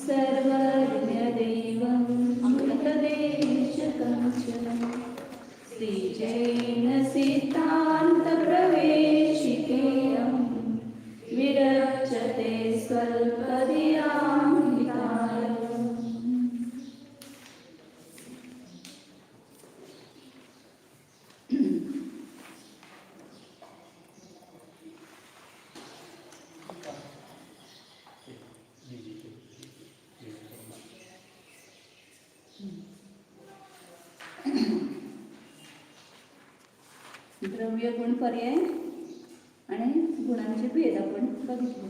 सर्वज्ञदेवं तदेशकं च श्रीजैन सिद्धान्तप्रवेशिकेयं विरच्यते स्वल्पधियामितायम्। द्रव्य गुण पर्याय आणि गुणांचे भेद आपण बघितले.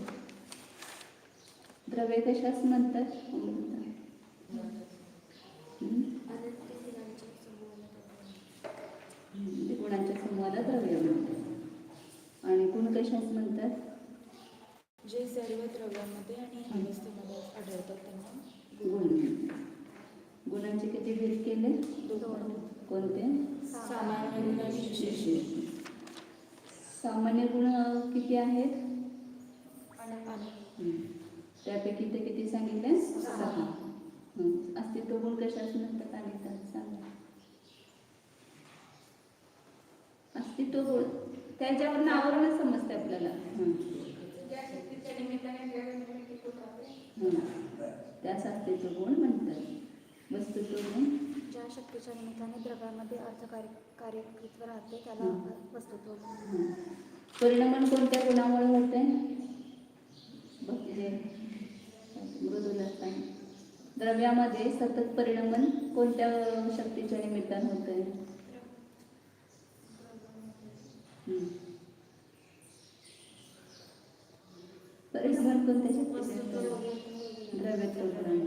द्रव्य कशास म्हणतात? गुणांच्या समूहाला द्रव्य म्हणतात. आणि गुण कशास म्हणतात? जे सर्व द्रव्यांमध्ये आणि अवस्थेमध्ये आढळतात त्यांना गुण. गुणांचे किती भेद केले? कोणते? सामान्य गुण आणि विशेष. सामान्य गुण किती आहेत? त्यापैकी ते किती सांगितले? 6. अस्तित्व गुण कशास म्हणतात? आणि सांगा. अस्तित्व गुण त्याच्यावर नावावरून समजते आपल्याला. त्यास अस्तित्व गुण म्हणतात. वस्तुत्व गुण ज्या शक्तीच्या निमित्ताने द्रव्यामध्ये कार्यकर्तृत्व राहते त्याला वस्तुत्व गुण. परिणामन कोणत्या गुणामुळे होते? मृदुला सांग. द्रव्यामध्ये सतत परिणामन कोणत्या शक्तीच्या निमित्ताने होते? परिणामन कोणत्या शक्तीच्या? द्रव्यत्व गुणाने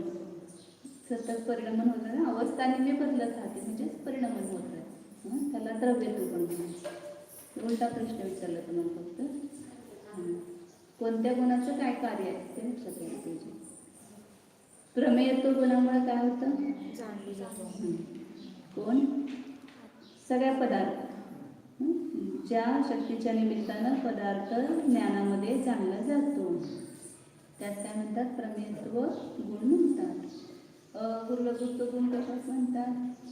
सतत परिणामन होतं ना. अवस्था नेहमी बदलत राहते म्हणजे परिणामन होत आहे. त्याला द्रव्यत्व गुण म्हणतात. उलटा प्रश्न विचारला तुम्हाला फक्त. कोणत्या गुणाचं काय कार्य आहे ते लक्षात घ्यायला पाहिजे. प्रमेयत्व गुणामुळे काय होतं? जाणली जातो. कोण? सगळ्या पदार्थ. ज्या शक्तीच्या निमित्तानं पदार्थ ज्ञानामध्ये जाणला जातो त्यात काय म्हणतात? प्रमेयत्व गुण म्हणतात. गुरुलघुत्व गुण कशाच म्हणतात?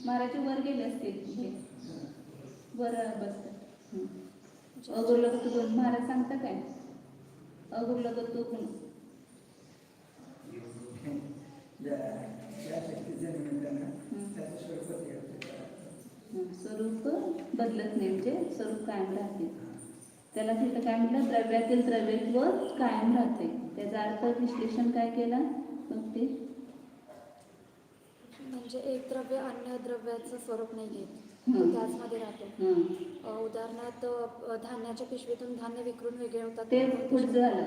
महाराज वर गेले असतील तिथे वर बसतात. अगुरुलघुत्व गुण महाराज सांगता काय? अगुरुलघुत्व गुण स्वरूप बदलत नाही म्हणजे स्वरूप कायम राहते. त्याला तिथं काय म्हटलं? द्रव्यातील द्रव्यत्व कायम राहते. त्याचा अर्थ विश्लेषण काय केला? मग ते म्हणजे एक द्रव्य अन्य द्रव्याचं स्वरूप नाही घेत, त्याचमध्ये राहतो. उदाहरणार्थ धान्याच्या पिशवीतून धान्य विखरून वेगळे होतात. ते पुढचं झालं.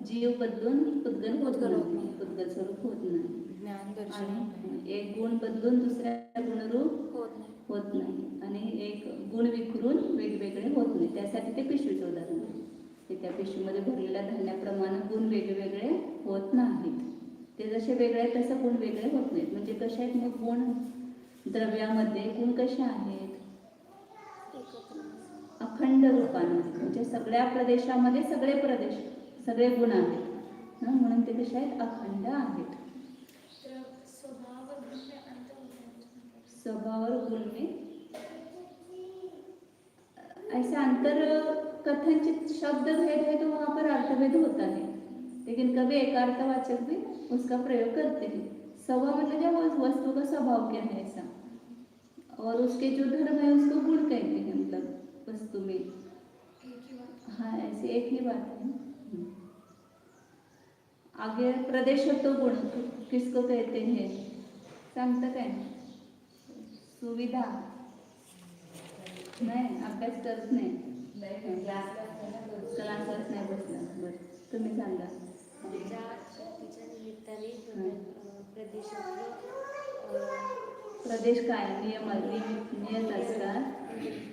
जीव बदलून पुद्गल होत नाही. पुद्गल स्वरूप होत नाही. ज्ञान दर्शन आणि एक गुण बदलून दुसऱ्या गुणरूप होत नाही. आणि एक गुण विखरून वेगवेगळे होत नाही. त्यासाठी ते पिशवीचं उदाहरण आहे. ते त्या पिशवीमध्ये भरलेल्या धान्याप्रमाणे गुण वेगवेगळे होत नाहीत. ते जसे वेगळे आहेत तसं गुण वेगळे होत नाहीत. म्हणजे कसे आहेत मग गुण? द्रव्यामध्ये गुण कसे आहेत? अखंड रूपाने म्हणजे सगळ्या प्रदेशामध्ये सगळे गुण आहेत. म्हणून ते कसे आहेत? अखंड आहेत. स्वभावर गुण में ऐसे अंतर कथनचित शब्द भेद है तो वहाँ पर अर्थभेद होता है, लेकिन कभी एकार्थवाचक भी उसका प्रयोग करते हैं. स्वभाव मतलब क्या? वस्तु का स्वभाव क्या है ऐसा, और उसके जो धर्म है उसको गुण कहते हैं. मतलब वस्तु में हाँ ऐसे एक ही बात है. आगे प्रदेशत्व गुण किसको कहते हैं? सांगता काय? सुविधा नाही. अभ्यास करत नाही. क्लासच नाही बसला. बरं तुम्ही सांगा. ज्या शक्तीच्या निमित्ताने प्रदेश काय? नियत असतात.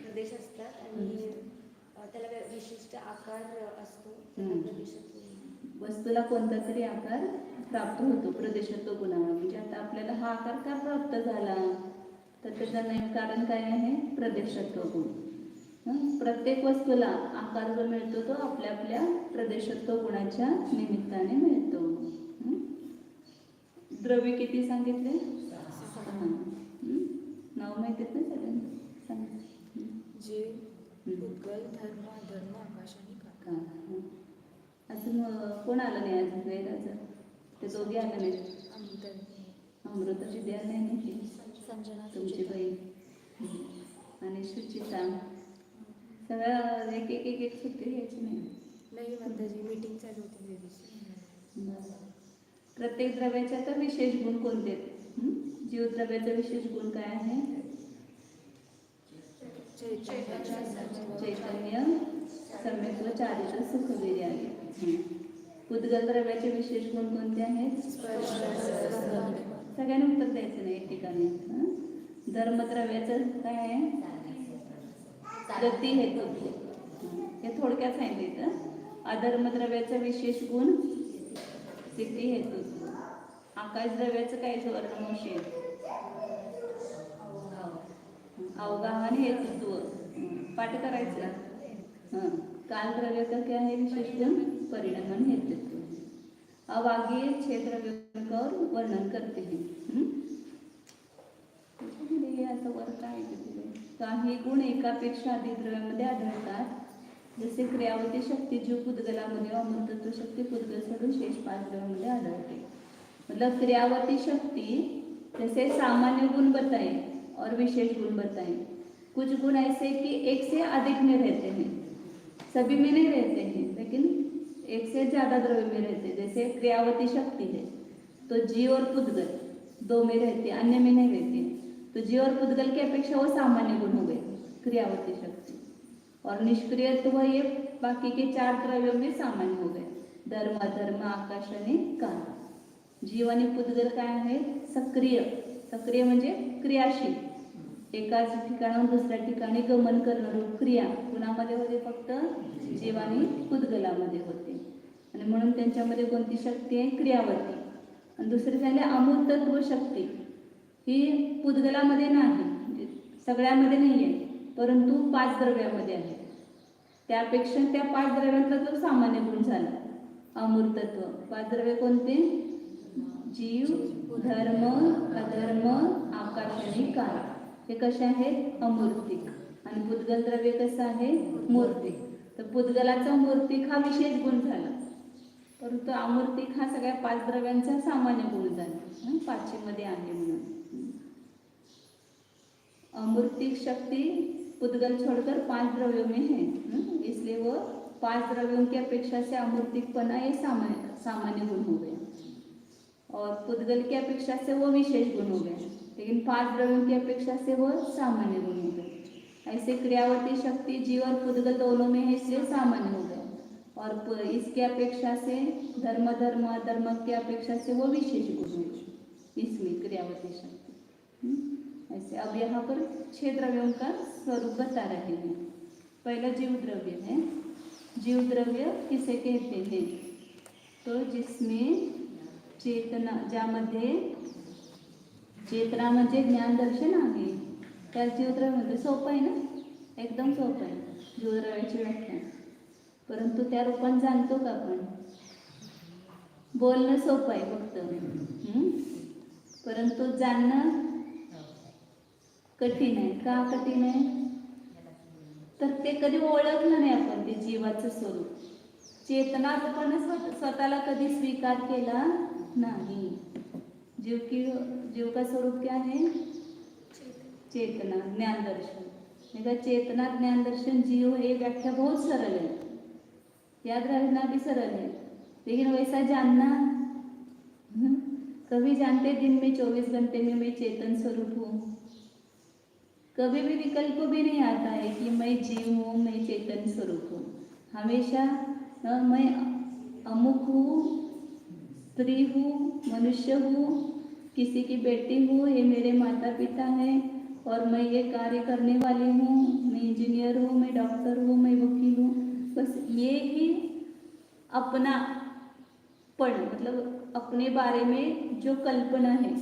प्रदेश असतात आणि त्याला विशिष्ट आकार असतो. वस्तूला कोणता तरी आकार प्राप्त होतो प्रदेशत्व गुणामुळे. म्हणजे आता आपल्याला हा आकार का प्राप्त झाला तर त्याचं नवीन कारण काय आहे? प्रदेशत्व गुण. प्रत्येक वस्तूला आकार जो मिळतो तो आपल्या आपल्या प्रदेशत्व गुणाच्या निमित्ताने मिळतो. द्रव्य किती सांगितले? 6. नाव माहिती आहेत ना सगळ्यांना? सांगा. जीव, भूतगल, धर्म, अधर्म, आकाश आणि काळ. अजून कोण आलं नाही अजून वेदाचं? ते दोघे आलं नाहीत. अमृताची द्या नाही ना संजना, तुमची बहीण आणि सुचिता. सगळं एक एक एक एक सुट्टी घ्यायची नाही. माताजी मीटिंग चालू होती त्या दिवशी. प्रत्येक द्रव्याच्या तर विशेष गुण कोणते? जीवद्रव्याचा विशेष गुण काय आहे? चैतन्य, सम्यक व चारित्र, सुखवीर्य आहे. उद्गल द्रव्याचे विशेष गुण कोणते आहेत? सगळ्यांना उत्तर द्यायचं नाही एक ठिकाणी. धर्मद्रव्याचं काय आहे? गती हेतुत्व. हे थोडक्यात सांगितलं. अधर्मद्रव्याचा विशेष गुण सिद्धी हेतुत्व. आकाश द्रव्याचं काय वर्णमोक्ष आहे? अवगाहन हेतुत्व. पाठ करायचं. कालद्रव्य का क्या है विशेष गुण? परिणामन हेतुत्व. अब आगे 6 द्रव्यों का वर्णन करते हैं. असं वर्क आहे तिथे. काही गुण एकापेक्षा अधिक द्रव्यामध्ये आढळतात. जसे क्रियावती शक्ती जीव पुद्गलामध्ये, अमृतत्व शक्ती पुद्गल सोडून शेष 5 द्रव्यामध्ये आढळते. मतलब क्रियावती शक्ति जैसे सामान्य गुण बताए और विशेष गुण बताए. कुछ गुण ऐसे कि एक से अधिक में रहते हैं, सभी में नहीं रहते हैं, लेकिन एक से ज़्यादा द्रव्य में रहते हैं. जैसे क्रियावती शक्ति है तो जीव और पुद्गल 2 में रहते हैं, अन्य में नहीं रहते. तो जीव और पुद्गल की अपेक्षा वो सामान्य गुण हो गए क्रियावती शक्ति. और निष्क्रियत्व ये बाकी के 4 द्रव्यों में सामान्य हो गए. धर्म, अधर्म, आकाश आणि काल. जीव आणि पुद्गल काय आहे? सक्रिय. सक्रिय म्हणजे क्रियाशील. एकाच ठिकाणाहून दुसऱ्या ठिकाणी गमन करणारी क्रिया कुणामध्ये होते? फक्त जीव आणि पुद्गलामध्ये होते. आणि म्हणून त्यांच्यामध्ये कोणती शक्ती आहे? क्रियावती. आणि दुसरी झाली अमूर्तत्व शक्ती. ही पुद्गलामध्ये नाही, सगळ्यामध्ये नाही आहे, परंतु 5 द्रव्यामध्ये आहे. त्यापेक्षा त्या 5 द्रव्यांचा जो सामान्य गुण झाला अमूर्तत्व. 5 द्रव्य कोणते? जीव, धर्म, अधर्म, आकाश आणि काल. हे कसे आहेत? अमूर्तिक. आणि पुद्गल द्रव्य कसं आहे? मूर्तिक. तर पुद्गलाचा मूर्तिक हा विशेष गुण झाला, परंतु अमूर्तिक हा सगळ्या 5 द्रव्यांचा सामान्य गुण झाला. 5 मध्ये आहे म्हणून. अमूर्तिक शक्ति पुद्गल छोड़कर 5 द्रव्यों में है, इसलिए वो 5 द्रव्यों की अपेक्षा से अमूर्तिकपना ये सामान्य गुण हो गया. और पुद्गल की अपेक्षा से वो विशेष गुण हो गए, लेकिन 5 द्रव्यों की अपेक्षा से वो सामान्य गुण हो गए. ऐसे क्रियावती शक्ति जीव और पुद्गल दोनों में है, इसलिए सामान्य हो गए. और इसके अपेक्षा से धर्म, अधर्म की अपेक्षा से वो विशेष गुण हो गए इसमें क्रियावती शक्ति. ऐसे अब यहाँ पर 6 द्रव्यों का स्वरूप बता रहे हैं. पहला जीव द्रव्य है. जीव द्रव्य किसे कहते हैं? तो जिसमें चेतना, ज्यामध्ये चेतना म्हणजे ज्ञान दर्शन आहे, त्याच जीवद्रव्य म्हणजे. सोपं आहे ना? एकदम सोपं आहे जीवद्रव्याची व्याख्या. परंतु त्या रूपात जाणतो का आपण? बोलणं सोपं आहे फक्त, परंतु जाणणं कठीण आहे. का कठीण आहे? तर ते कधी ओळखलं नाही आपण ते जीवाचं स्वरूप. चेतनापण स्वतःला कधी स्वीकार केला नहीं. जीव का स्वरूप क्या है? चेतना, ज्ञान दर्शन. चेतना, ज्ञान दर्शन, जीव, ये व्याख्या बहुत सरल है, याद रखना भी सरल है, लेकिन वैसा जानना. कभी जानते दिन में 24 घंटे में मैं चेतन स्वरूप हूँ. कभी भी विकल्प भी नहीं आता है कि मैं जीव हूँ, मैं चेतन स्वरूप हूँ. हमेशा मैं अमुक हूँ, स्त्री हूँ, मनुष्य हूँ, किसी की बेटी हूँ, ये मेरे माता पिता हैं और मैं ये कार्य करने वाली हूँ, मैं इंजीनियर हूँ, मैं डॉक्टर हूँ, मैं वकील हूँ. बस ये ही अपना पण, मतलब अपने बारे में जो कल्पना है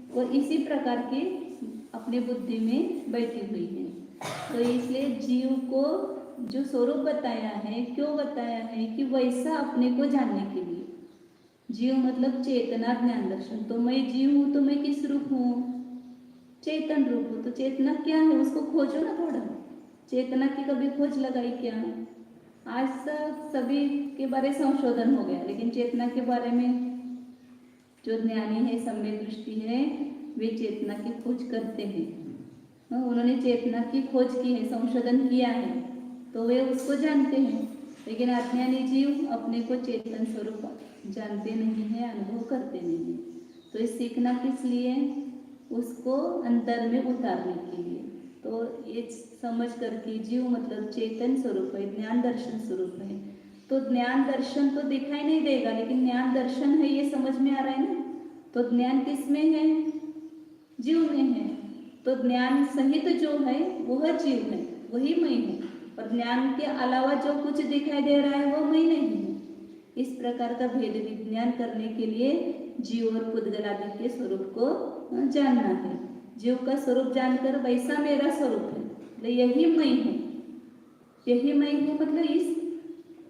वो इसी प्रकार की अपने बुद्धि में बैठी हुई है. तो इसलिए जीव को जो स्वरूप बताया है, क्यों बताया है? कि वैसा अपने को जानने के लिए. जीव मतलब चेतना ज्ञान दर्शन। तो मैं जीव हूँ तो मैं किस रूप हूँ? चेतन रूप हूँ। तो चेतना क्या है उसको खोजो ना थोड़ा। चेतना की कभी खोज लगाई क्या? आज तक सभी के बारे संशोधन हो गया, लेकिन चेतना के बारे में जो ज्ञानी है, सम्यक दृष्टि है, वे चेतना की खोज करते हैं। उन्होंने चेतना की खोज की है, संशोधन किया है, तो वे उसको जानते हैं। लेकिन अज्ञानी जीव अपने को चेतन स्वरूप जानते नहीं है, अनुभव करते नहीं है। तो ये सीखना किस लिए? उसको अंतर में उतारने के लिए। तो ये समझ करके जीव मतलब चेतन स्वरूप है, ज्ञान दर्शन स्वरूप है। तो ज्ञान दर्शन तो दिखाई नहीं देगा, लेकिन ज्ञान दर्शन है ये समझ में आ रहा है ना। तो ज्ञान किस में है? जीव में है। तो ज्ञान सहित जो है वह जीव है, वही मैं हूँ। और ज्ञान के अलावा जो कुछ दिखाई दे रहा है वो मैं नहीं हूँ। इस प्रकार का भेद विज्ञान करने के लिए जीव और पुद्गल आदि के स्वरूप को जानना है। जीव का स्वरूप जानकर वैसा मेरा स्वरूप है, तो यही मैं हूँ। यही मैं हूँ मतलब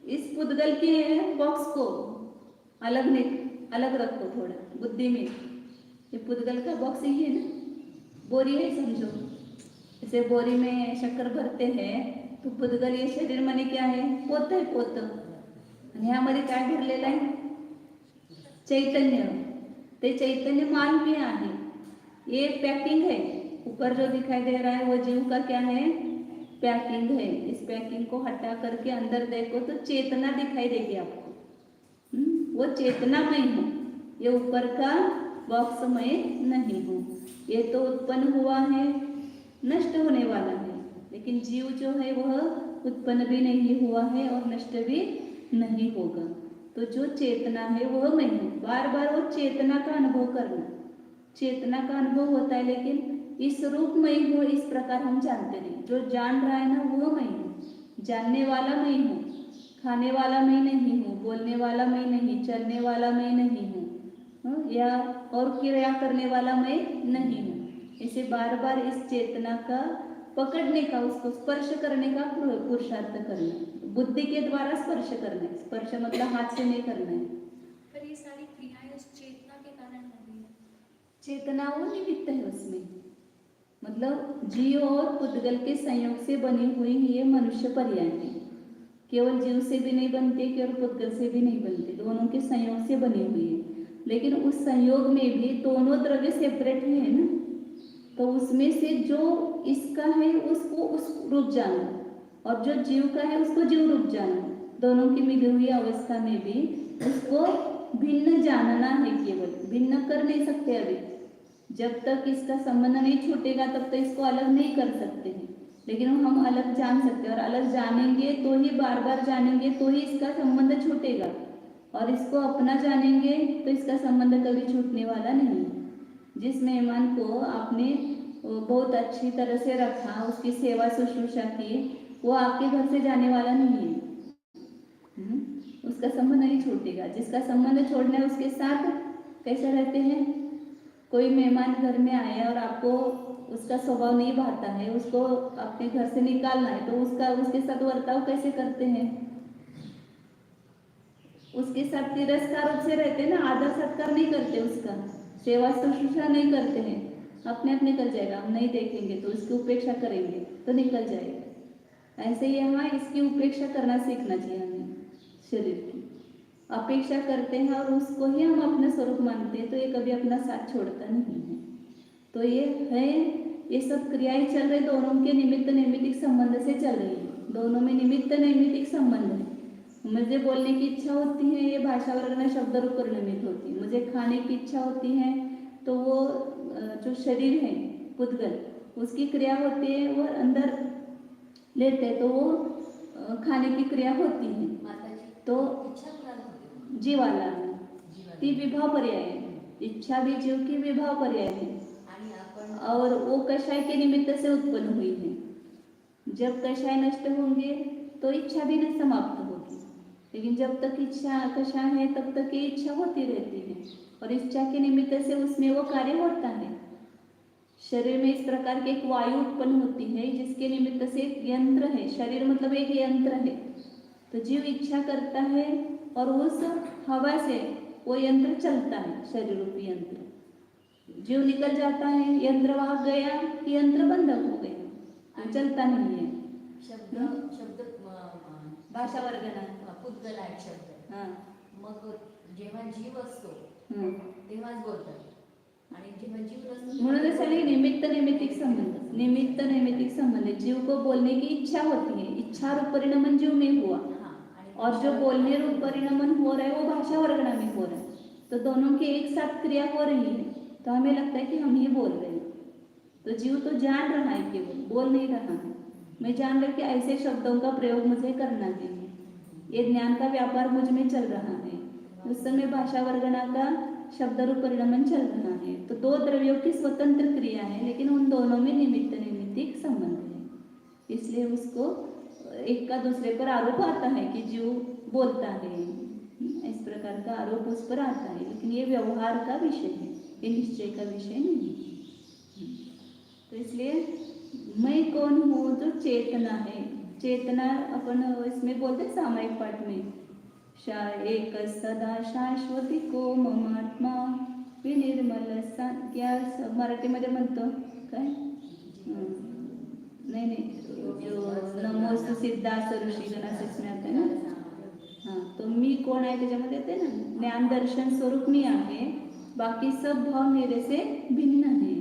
इस पुद्गल के बॉक्स को अलग रखो थोड़ा बुद्धि में। ये पुद्गल का बॉक्स ही है ना, बोरी है समझो। जैसे बोरी में शक्कर भरते हैं तो पुद्गल ये शरीर माने क्या है? पोत आहे पोत। आणि ह्यामध्ये काय भरलेलं आहे? चैतन्य। ते चैतन्य माल में आहे। ये पैकिंग है। ऊपर जो दिखाई दे रहा है वो जीव का क्या है? पैकिंग है। इस पैकिंग को हटा करके अंदर देखो तो चेतना दिखाई देगी आपको। वो चेतना मैं हूँ, ये ऊपर का बॉक्स मैं नहीं हूँ। ये तो उत्पन्न हुआ है, नष्ट होने वाला है, लेकिन जीव जो है वह उत्पन्न भी नहीं हुआ है और नष्ट भी नहीं होगा। तो जो चेतना है वह मैं हूँ। बार बार वो चेतना का अनुभव करना। चेतना का अनुभव होता है, लेकिन इस रूप में हूँ इस प्रकार हम जानते नहीं। जो जान रहा है ना वो मैं हूँ, जानने वाला मैं हूँ, खाने वाला मैं नहीं हूँ, बोलने वाला मैं नहीं, चलने वाला मैं नहीं हूँ, या और क्रिया करने वाला मैं नहीं हूँ। इसे बार बार इस चेतना का पकड़ने का, उसको स्पर्श करने का पुरुषार्थ करना, बुद्धि के द्वारा स्पर्श करना है। स्पर्श मतलब हाथ से नहीं करना है। पर ये सारी क्रियाएं उस चेतना के कारण हो रही है। चेतना वो निमित्त है उसमें, मतलब जीव और पुद्गल के संयोग से बनी हुई ये मनुष्य पर्याय है। केवल जीव से भी नहीं बनते, केवल पुद्गल से भी नहीं बनते, दोनों के संयोग से बनी हुई है। लेकिन उस संयोग में भी दोनों द्रव्य सेपरेट है ना, तो उसमें से जो इसका है उसको उस रूप जानो, और जो जीव का है उसको जीव रूप जानो। दोनों की मिली हुई अवस्था में भी उसको भिन्न जानना है, केवल भिन्न कर नहीं सकते। अभी जब तक इसका संबंध नहीं छूटेगा तब तक इसको अलग नहीं कर सकते हैं, लेकिन हम अलग जान सकते हैं। और अलग जानेंगे तो ही, बार बार जानेंगे तो ही इसका संबंध छूटेगा, और इसको अपना जानेंगे तो इसका संबंध कभी छूटने वाला नहीं। जिस मेहमान को आपने बहुत अच्छी तरह से रखा, उसकी सेवा शुश्रूषा की, वो आपके घर से जाने वाला नहीं है। उसका संबंध नहीं छूटेगा। जिसका संबंध छोड़ना है उसके साथ कैसे रहते हैं? कोई मेहमान घर में आया और आपको उसका स्वभाव नहीं भाता है, उसको अपने घर से निकालना है, तो उसके साथ वर्ताव कैसे करते हैं? उसके साथ तिरस्कार रूप से रहते ना, आदर सत्कार नहीं करते, उसका सेवा शुश्रूषा नहीं करते हैं। अपने आप निकल जाएगा, हम नहीं देखेंगे तो उसकी उपेक्षा करेंगे तो निकल जाएगा। ऐसे यहाँ इसकी उपेक्षा करना सीखना चाहिए हमें। शरीर की अपेक्षा करते हैं और उसको ही हम अपना स्वरूप मानते हैं, तो ये कभी अपना साथ छोड़ता नहीं है। तो ये है, ये सब क्रियाएं चल रही, दोनों के निमित्त नैमित्तिक संबंध से चल रही है। दोनों में निमित्त नैमित्तिक संबंध है। मुझे बोलने की इच्छा होती है, ये भाषा वर्ग शब्द रूप निमित्त होती है। मुझे खाने की इच्छा होती है तो वो जो शरीर है पुद्गल, उसकी क्रिया होती है, वो अंदर लेते तो वो खाने की क्रिया होती है। तो जीवाला ती विभाव पर्याय है। इच्छा भी जीव की विभाव पर्याय है, और वो कषाय के निमित्त से उत्पन्न हुई है। जब कषाय नष्ट होंगे तो इच्छा भी न समाप्त होगी, लेकिन जब तक इच्छा कषाय है तब तक ये इच्छा होती रहती है, और इच्छा के निमित्त से उसमें वो कार्य होता है। शरीर में इस प्रकार की एक वायु उत्पन्न होती है, जिसके निमित्त से एक यंत्र है। शरीर मतलब एक यंत्र है। तो जीव इच्छा करता है और उस हवा से वो यंत्र चलता है, शरीर रूपी यंत्र। जीव निकल जाता है, यंत्र वहां गया कि यंत्र बंद हो गया, वो चलता नहीं है। शब्द शब्द भाषा वर्गना पुद्गल आहे शब्द. हां मग जेव्हा जीव असतो हां तेव्हाच बोलतात आणि जेव्हा जीव नसतो म्हणूनच आहे की निमित्त नैमित्तिक संबंध, निमित्त नैमित्तिक संबंध। जीव को बोलने की इच्छा होती है, इच्छा रूप परिणमन जीव में हुआ, हां आणि और जो बोलने रूप परिणमन हो रहा है वो भाषा वर्गना में हो रहा है। तो दोनों की एक साथ क्रिया हो रही है, तो हमें लगता है कि हम ही बोल रहे हैं। तो जीव तो जान रहा है, केवल बोल नहीं रहा है। मैं जान रहा कि ऐसे शब्दों का प्रयोग मुझे करना चाहिए, ये ज्ञान का व्यापार मुझ में चल रहा है। उस समय भाषा वर्गना का शब्द रूप परिणमन चल रहा है। तो दो द्रव्यों की स्वतंत्र क्रिया है, लेकिन उन दोनों में निमित्त नैमित्तिक संबंध है। इसलिए उसको एक का दूसरे पर आरोप आता है कि जीव बोलता है, इस प्रकार का आरोप उस पर आता है, लेकिन ये व्यवहार का विषय है, ये निश्चय का विषय नहीं है। तो इसलिए मैं कौन हूँ, जो चेतना है, चेतना अपन इसमें बोलते हैं सामायिक पाठ में, एक सदा शाश्वती को ममात्मा विनिर्मल क्या मराठीमध्ये म्हणतो काय, नहीं जो नमोस्तु सिद्धार्थ ऋषी गणासच में आता है ना। हाँ, तो मी कोण आहे त्याच्यामध्ये येते ना, ज्ञान दर्शन स्वरूप मी आहे, बाकी सब भाव मेरे से भिन्न है।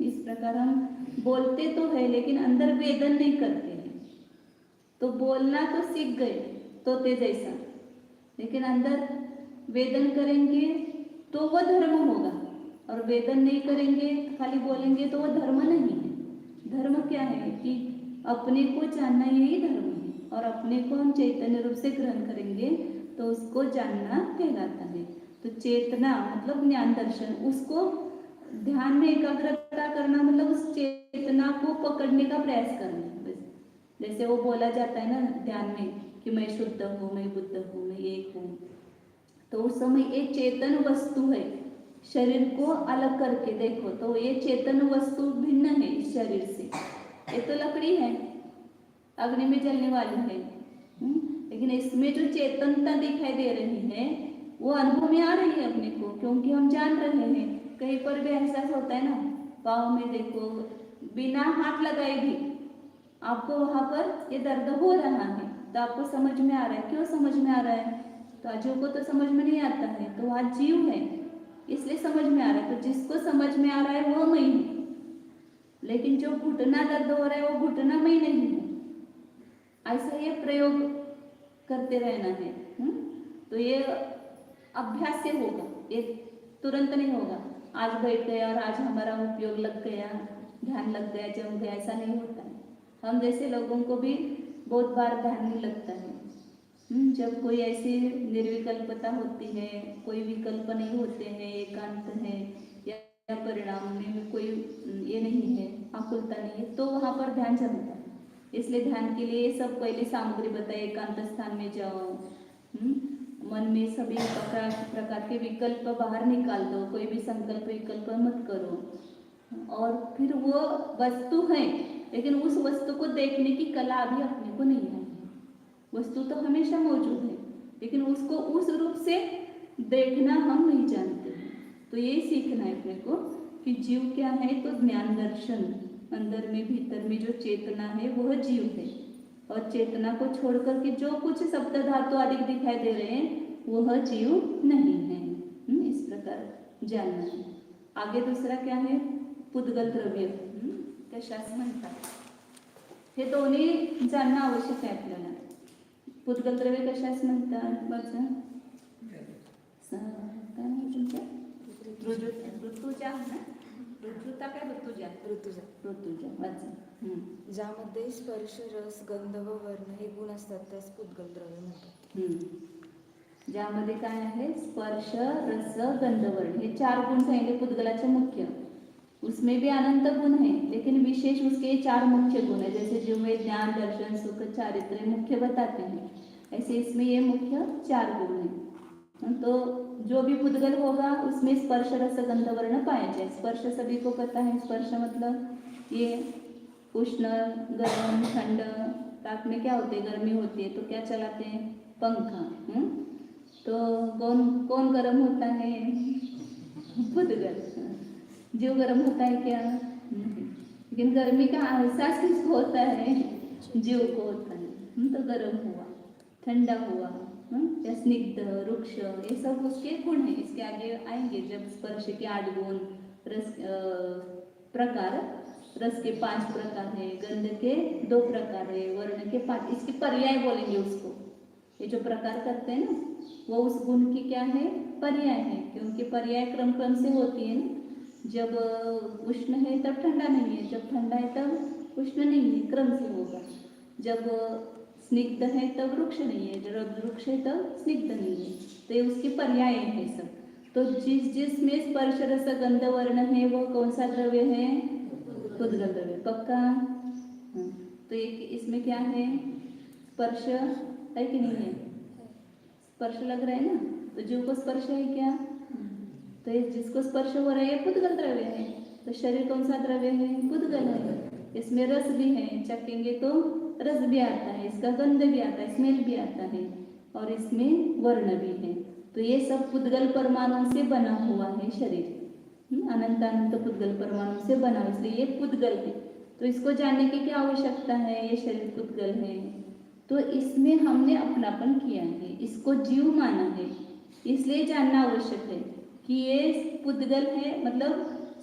इस प्रकार हम बोलते तो है लेकिन अंदर वेदन नहीं करते हैं। तो बोलना तो सीख गए तोते जैसा, लेकिन अंदर वेदन करेंगे तो वह धर्म होगा, और वेदन नहीं करेंगे खाली बोलेंगे तो वह धर्म नहीं है। धर्म क्या है कि अपने को जानना यही धर्म है, और अपने को हम चैतन्य रूप से ग्रहण करेंगे तो उसको जानना कहलाता है। तो चेतना मतलब ज्ञान दर्शन, उसको ध्यान में एकाग्रता करना मतलब उस चेतना को पकड़ने का प्रयास करना। जैसे वो बोला जाता है ना ध्यान में कि मैं शुद्ध हूँ, मैं बुद्ध हूँ, मैं एक हूँ, तो उस समय एक चेतन वस्तु है, शरीर को अलग करके देखो तो ये चेतन वस्तु भिन्न है इस शरीर से। ये तो लकड़ी है, अग्नि में जलने वाली है, लेकिन इसमें जो चेतनता दिखाई दे रही है वो अनुभव में आ रही है अपने को, क्योंकि हम जान रहे हैं। कहीं पर भी एहसास होता है ना, पाँव में देखो, बिना हाथ लगाए भी आपको वहां पर ये दर्द हो रहा है, तो आपको समझ में आ रहा है। क्यों समझ में आ रहा है? तो जीव को तो समझ में नहीं आता है, तो वहाँ जीव है इसलिए समझ में आ रहा है। तो जिसको समझ में आ रहा है वो मैं हूँ, लेकिन जो घुटना दर्द हो रहा है वो घुटना मैं नहीं हूँ। ऐसा ये प्रयोग करते रहना है। तो ये अभ्यास से होगा, ये तुरंत नहीं होगा। आज बैठ गया और आज हमारा उपयोग लग गया, ध्यान लग गया, जम गया, ऐसा नहीं होता है। हम जैसे लोगों को भी बहुत बार ध्यान नहीं लगता है। जब कोई ऐसी निर्विकल्पता होती है, कोई विकल्प नहीं होते हैं, एकांत है या परिणाम में कोई ये नहीं है, आकुलता नहीं है, तो वहाँ पर ध्यान जमता है। इसलिए ध्यान के लिए सब पहले सामग्री बताए, एकांत स्थान में जाओ, मन में सभी प्रकार के विकल्प बाहर निकाल दो, कोई भी संकल्प विकल्प मत करो। और फिर वो वस्तु है, लेकिन उस वस्तु को देखने की कला अभी अपने को नहीं आई है। वस्तु तो हमेशा मौजूद है, लेकिन उसको उस रूप से देखना हम नहीं जानते हैं। तो ये सीखना है अपने को कि जीव क्या है, तो ज्ञान दर्शन, अंदर में भीतर में जो चेतना है वह जीव है, और चेतना को छोड़कर के जो कुछ शब्द धातु आदि दिखाई दे रहे हैं वह जीव नहीं है। इस प्रकार जानना है। आगे दूसरा क्या है, पुद्गल द्रव्य कशास म्हणतात, हे दोन्ही जाणणं आवश्यक आहे आपल्याला। पुद्गल द्रव्य कशास म्हणतात बघा, काय म्हणतात तुमच्या ऋतुजा ना, ऋतुता काय ऋतुजा, ऋतुजा वाचा। ज्यामध्ये स्पर्श, रस, गंध व वर्ण हे गुण असतात त्यास पुद्गल द्रव्य म्हणतात। ज्यामध्ये काय आहे, स्पर्श, रस, गंध, वर्ण, ये चार गुण सांगितले पुद्गलाचे मुख्य। उसमें भी अनंत गुण है, लेकिन विशेष उसके चार मुख्य गुण है। जैसे जीव में ज्ञान, दर्शन, सुख, चारित्र्य मुख्य बताते हैं, ऐसे इसमें ये मुख्य चार गुण है। तो जो भी पुद्गल होगा उसमें स्पर्श, रस, गंध, वर्ण पाया जाए। स्पर्श सभी को पता है, स्पर्श मतलब ये उष्ण, गर्म, ठंड, रात में क्या होते हैं, गर्मी होती है तो क्या चलाते हैं, पंखा। तो कौन कौन गर्म होता है? पुद्गल। जीव गर्म होता है क्या? नहीं। लेकिन गर्मी का एहसास किसको होता है? जीव को होता है। तो गर्म हुआ, ठंडा हुआ, या स्निग्ध, रुक्ष, ये सब उसके गुण हैं। इसके आगे आएंगे जब स्पर्श के 8 गुण, रस प्रकार, रस के 5 प्रकार है, गंध के 2 प्रकार है, वर्ण के 5, इसके पर्याय बोलेंगे उसको। ये जो प्रकार करते हैं ना, वो उस गुण की क्या है? पर्याय है, क्योंकि पर्याय क्रम क्रम से होती है ना। जब उष्ण है तब ठंडा नहीं है, जब ठंडा है तब उष्ण नहीं है, क्रम से होगा। जब स्निग्ध है तब रुक्ष नहीं है, जब रुक्ष है तब स्निग्ध नहीं है। तो ये उसके पर्याय है सब। तो जिसमें स्पर्श रस गंध वर्ण है वो कौन सा द्रव्य है? पुद्गल द्रव्य। पक्का? तो एक इसमें क्या है? स्पर्श है कि नहीं है? स्पर्श लग रहा है ना, तो जीव को स्पर्श है क्या? तो ये जिसको स्पर्श हो रहा है पुद्गल द्रव्य है। तो शरीर कौन सा द्रव्य है? पुद्गल है। इसमें रस भी है, चखेंगे तो रस भी आता है, इसका गंध भी आता है, स्मेल भी आता है, और इसमें वर्ण भी है। तो ये सब पुद्गल परमाणु से बना हुआ है शरीर। अनंत अनंत पुद्गल परमाणु से बना, इसलिए ये पुद्गल है। तो इसको जानने की क्या आवश्यकता है? ये शरीर पुद्गल है, तो इसमें हमने अपनापन किया है, इसको जीव माना है, इसलिए जानना आवश्यक है कि ये पुद्गल है। मतलब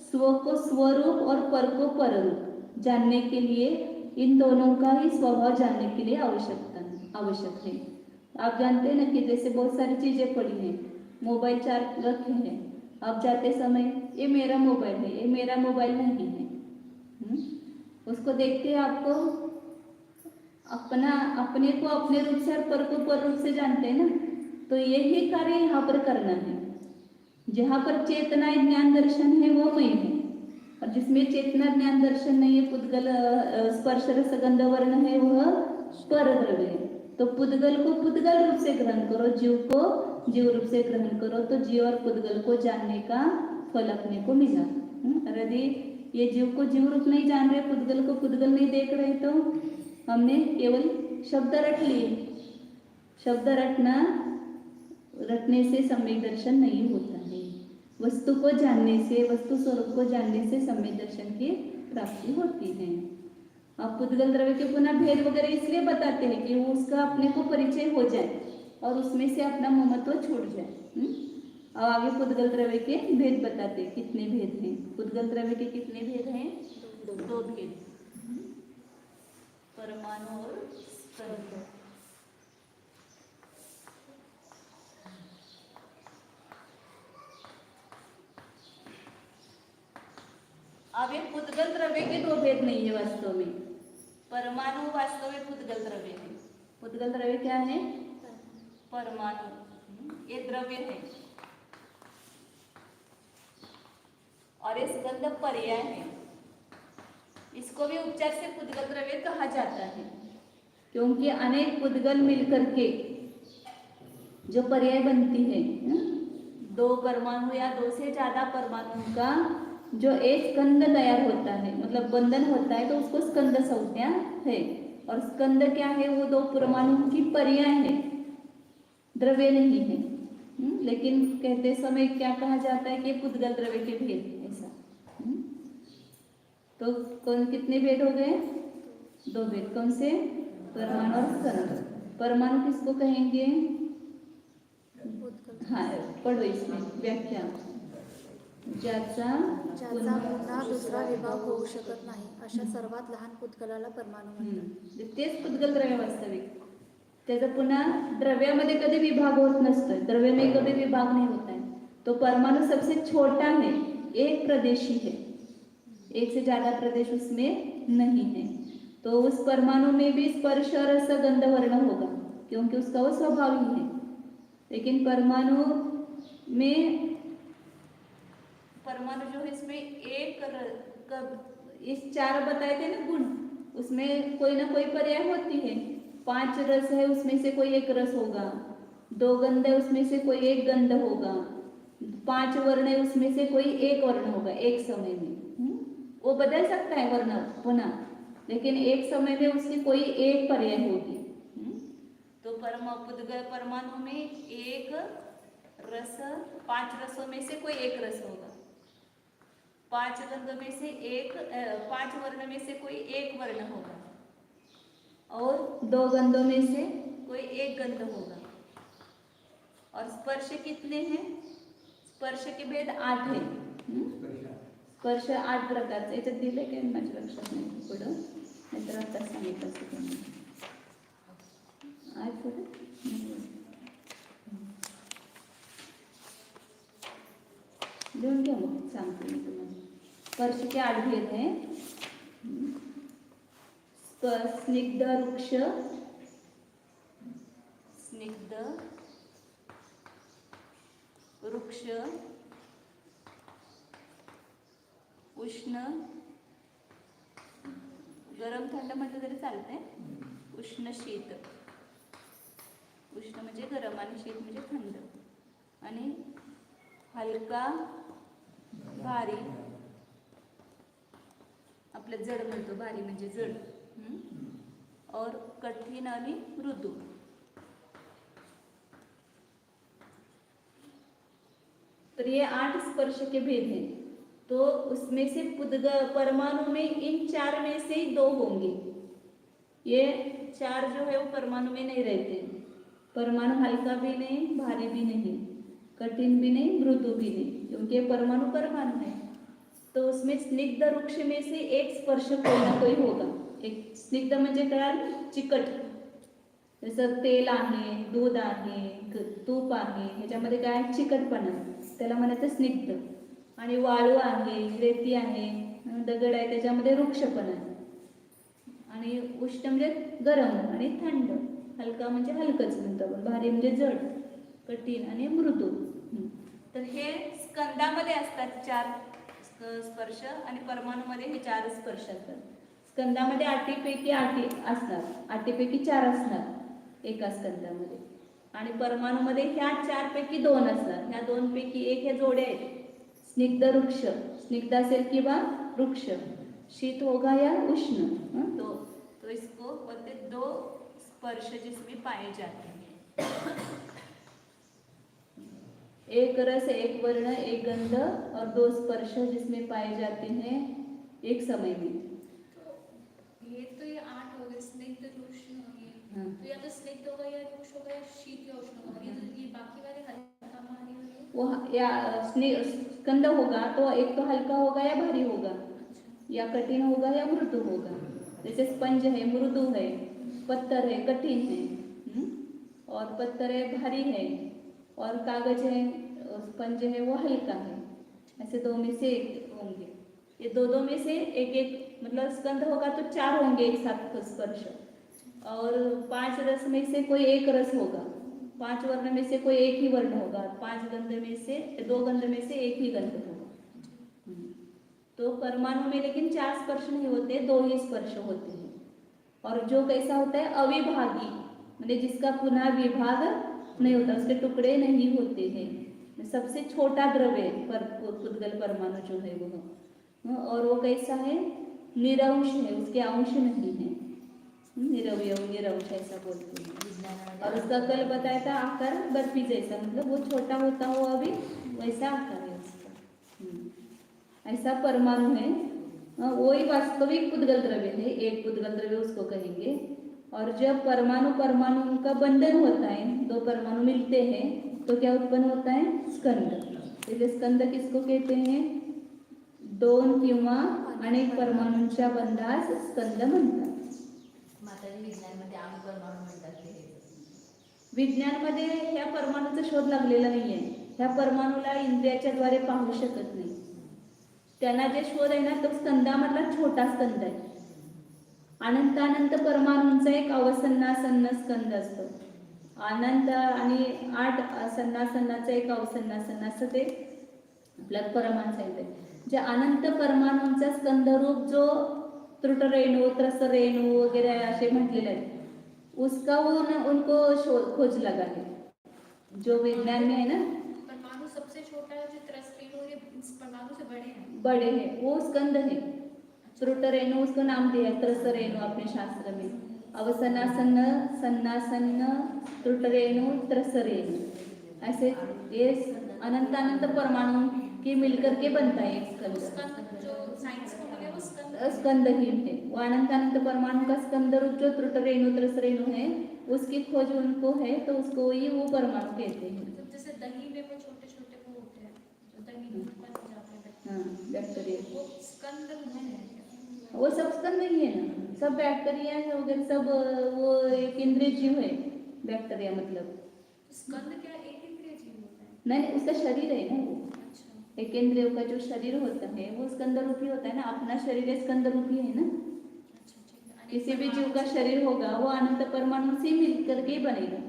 स्व को स्वरूप और पर को पररूप जानने के लिए इन दोनों का ही स्वभाव जानने के लिए आवश्यक है। आप जानते हैं ना कि जैसे बहुत सारी चीजें पड़ी हैं, मोबाइल चार्ज रखे हैं, आप जाते समय ये मेरा मोबाइल है, ये मेरा मोबाइल नहीं है, उसको देख के आपको अपने को अपने रूप से और पर को पर रूप से जानते हैं ना। तो यही कार्य यहाँ पर करना है। जहाँ पर चेतना ज्ञान दर्शन है वो मैं हूँ, और जिसमें चेतना ज्ञान दर्शन नहीं है, पुद्गल स्पर्श रस गंध वर्ण है, वह पर द्रव्य है। तो पुद्गल को पुद्गल रूप से ग्रहण करो, जीव को जीव रूप से ग्रहण करो, तो जीव और पुद्गल को जानने का फल अपने को मिला। और यदि ये जीव को जीव रूप नहीं जान रहे, पुद्गल को पुद्गल नहीं देख रहे, तो हमने केवल शब्द रट लिए। शब्द रटने से सम्यक दर्शन नहीं होता है। वस्तु को जानने से, वस्तु स्वरूप को जानने से सम्यक दर्शन की प्राप्ति होती है। अब पुद्गल द्रव्य के पुनः भेद वगैरह इसलिए बताते हैं कि वो उसका अपने को परिचय हो जाए और उसमें से अपना ममत्व छूट जाए। अब आगे पुद्गल द्रव्य के भेद बताते हैं। कितने भेद हैं पुद्गल द्रव्य के? कितने भेद हैं? 2 भेद, परमाणु और स्कंध। अब ये पुद्गल द्रव्य के 2 भेद नहीं है वास्तव में। परमाणु वास्तव में पुद्गल द्रव्य है। पुद्गल द्रव्य क्या है? परमाणु, ये द्रव्य है, और ये स्कंद पर्याय है। इसको भी उपचार से पुद्गल द्रव्य कहा जाता है, क्योंकि अनेक पुद्गल मिलकर के जो पर्याय बनती है, 2 परमाणु या 2 से ज्यादा परमाणु का जो एक स्कंद तैयार होता है, मतलब बंधन होता है, तो उसको स्कंद संज्ञा है। और स्कंद क्या है? वो 2 परमाणु की पर्याय है, द्रव्य नहीं है। लेकिन कहते समय क्या कहा जाता है कि पुद्गल द्रव्य के भेद, ऐसा। तो कितने भेद हो गए? 2 भेद। कौन से? परमाणु और स्कंद। परमाणु किसको कहेंगे? हाँ, पढ़ो इसमें व्याख्या। ज्याचा पुन्हा दुसरा विभाग होऊ शकत नाही अशा सर्वात लहान पुद्गलाला परमाणु म्हणतात। तेच पुद्गल द्रव्य वास्तविक। त्याचा पुन्हा द्रव्यामध्ये कधी विभाग होत नसतो, द्रव्य में कभी विभाग नहीं होता है। तो परमाणु सबसे छोटा है, एक प्रदेशी है, एक से ज्यादा प्रदेश उसमें नहीं है। तो उस परमाणु में भी स्पर्श रस गंध वर्ण होगा, क्योंकि उसका वो स्वभाव ही है। लेकिन परमाणु जो है इसमें इस 4 बताए थे ना गुण, उसमें कोई ना कोई पर्याय होती है। 5 रस है, उसमें से कोई एक रस होगा। 2 गंध है, उसमें से कोई एक गंध होगा। 5 वर्ण है, उसमें से कोई एक वर्ण होगा एक समय में। वो बदल सकता है वर्ण पुनः, लेकिन एक समय में उसकी कोई एक पर्याय होगी। तो पुद्गल परमाणु में एक रस, 5 रसों में से कोई एक रस होगा, 5 गंध में से 5 वर्ण में से कोई एक वर्ण होगा, और 2 गंधों में से कोई एक गंध होगा। और स्पर्श कितने हैं? स्पर्श के भेद 8 है। स्पर्श 8 प्रकारचे, याच्यात दिले काय माझ्या लक्षात नाही पुढं, नाहीतर आता सांगितलं असतं त्यांनी. आहे पुढे लिहून घ्या, मग सांगते मी तुम्हाला. स्पर्श के 8 भेद हैं. स्निग्ध वृक्ष, स्निग्ध वृक्ष, उष्ण, गरम थंड म्हटलं तरी चालतंय, उष्ण शीत, उष्ण म्हणजे गरम आणि शीत म्हणजे थंड, आणि हलका भारी, आपलं जड म्हणतो, भारी म्हणजे जड, और कठीण आणि मृदू. तो ये 8 स्पर्श के भेद हैं. तो उसमें से परमाणु में इन 4 में से 2 होंगे. ये 4 जो है वो परमाणु में नहीं रहते. परमाणु हल्का भी नहीं, भारी भी नहीं, कठिन भी नहीं, मृदु भी नहीं, क्योंकि परमाणु परमाणु है. तो उसमें स्निग्ध वृक्ष में से एक स्पर्श कोई ना कोई होगा. एक स्निग्ध म्हणजे काय? चिकट, जसं तेल आहे, दूध आहे, तूप आहे, ह्याच्यामध्ये काय चिकटपणा, त्याला म्हणायचं स्निग्ध. आणि वाळू आहे, रेती आहे, दगड आहे, त्याच्यामध्ये वृक्षपणा आहे. आणि उष्ण म्हणजे गरम आणि थंड, हलका म्हणजे हलकच म्हणतो आपण, भारी म्हणजे जड, कठीण आणि मृदू. तर हे स्कंदामध्ये असतात 4 स्पर्श, आणि परमाणूमध्ये हे 4 स्पर्श असतात. स्कंदामध्ये 8 पैकी 8 असणार, 8 पैकी 4 असणार एका स्कंदामध्ये, आणि परमाणूमध्ये ह्या 4 पैकी 2 असणार. ह्या 2 पैकी 1 हे जोडे आहेत. स्निग्ध वृक्ष, स्निग्ध असेल किंवा वृक्ष, शीत होगा या उष्ण, तो इसको बोलते 2 स्पर्श जिसमें पाए जाते हैं. एक रस, एक वर्ण, एक गंध, और 2 स्पर्श जिसमें पाए जाते हैं एक समय में. तो ये 8 हो गए, स्निग्ध उष्ण हो गए. तो या तो स्निग्ध होगा या रुक्ष होगा या शीत या उष्ण होगा. ये बाकी वाले हल्का भारी होंगे. वो या स्कंद होगा तो एक तो हल्का होगा या भारी होगा, या कठिन होगा या मृदु होगा. जैसे स्पंज है, मृदु है, पत्थर है, कठिन है, और पत्थर है, भारी है, और कागज है, स्पंज है, वो हल्का है. ऐसे 2 में से 1 होंगे. ये 2 में से एक मतलब स्कंद होगा तो 4 होंगे एक साथ स्पर्श, और 5 रस में से कोई एक रस होगा, 5 वर्ण में से कोई एक ही वर्ण होगा, 5 गंध में से 2 गंध में से एक ही गंध होगा. तो परमाणु में लेकिन 4 स्पर्श नहीं होते, 2 ही स्पर्श होते हैं. और जो कैसा होता है अविभागी, मतलब जिसका पुनः विभाग नहीं होता, उसके टुकड़े नहीं होते हैं. सबसे छोटा द्रव्य पुद्गल परमाणु जो है वो, और वो कैसा है? निरंश है, उसके अंश नहीं है, निरवयव, निरंश ऐसा बोलते हैं. और उसका कल बताया था आकार बर्फी जैसा, मतलब वो छोटा होता हो अभी वैसा आकार है उसका. ऐसा परमाणु है, वही वास्तविक पुद्गल द्रव्य है, एक पुद्गल द्रव्य उसको कहेंगे. और जब परमाणु का बंधन होता है, 2 परमाणु मिलते हैं, तो क्या उत्पन्न होता है? स्कंद. इसलिए स्कंद किसको कहते हैं? 2 किंवा अनेक परमाणूंच्या बंधास स्कंद म्हणतात. माताजी विज्ञानमध्ये आम्ही परमाणू म्हणतात ते. विज्ञानमध्ये ह्या परमाणूचा शोध लागलेला नाहीये. ह्या परमाणूला इंद्रियाच्या द्वारे पाहू शकत नाही. त्यांना जे शोध आहे ना, तो स्कंदामधला छोटा स्कंद आहे. अनंत परमाणूंचा एक अवसन्नासन्न स्कंद असतो. अनंत आणि 8 सन्नासन्नाचा एक अवसन्नासन्न असं ते आपल्याला परमाणु सांगितलंय. जे अनंत परमाणूंचा स्कंदरूप जो त्रुट रेणु, त्रस रेणु वगैरह असे म्हटलेले आहेत, उसका उनको खोज लगा है. जो विज्ञान में है ना, परमाणु सबसे छोटा है, जो त्रस रेणु ये परमाणु से बड़े हैं, वो स्कंद है. त्रुट रेणु उसको नाम दिया त्रस रेणु अपने शास्त्र में, अवसनासन सन्नासन त्रुटरेणु त्रसरेणु, ऐसे ये अनंत अनंत परमाणु के मिलकर के बनता है एक स्कंद। स्कंद जो साइंस में बोले वो स्कंद स्कंद ही है वो अनंत अनंत परमाणु का स्कंद रूप जो त्रुटरेणु त्रसरेणु है, उसकी खोज उनको है तो उसको ही वो परमाणु कहते हैं। मतलब जैसे दही में वो छोटे छोटे वो होते हैं जो दही दूध बन जाते हैं, हाँ बैक्टीरिया, वो स्कंद नहीं है। वो सब स्कंद ही है ना, सब बैक्टीरिया है वगैरह सब, वो एक इंद्रिय जीव है बैक्टीरिया मतलब। स्कंद क्या एक इंद्रिय जीव होता है? नहीं उसका शरीर है ना वो, अच्छा एक इंद्रियों का जो शरीर होता है वो स्कंद रूपी होता है ना, अपना शरीर स्कंद रूपी है ना। अच्छा ठीक है। किसी भी जीव का शरीर होगा वो अनंत परमाणु से मिल करके ही बनेगा,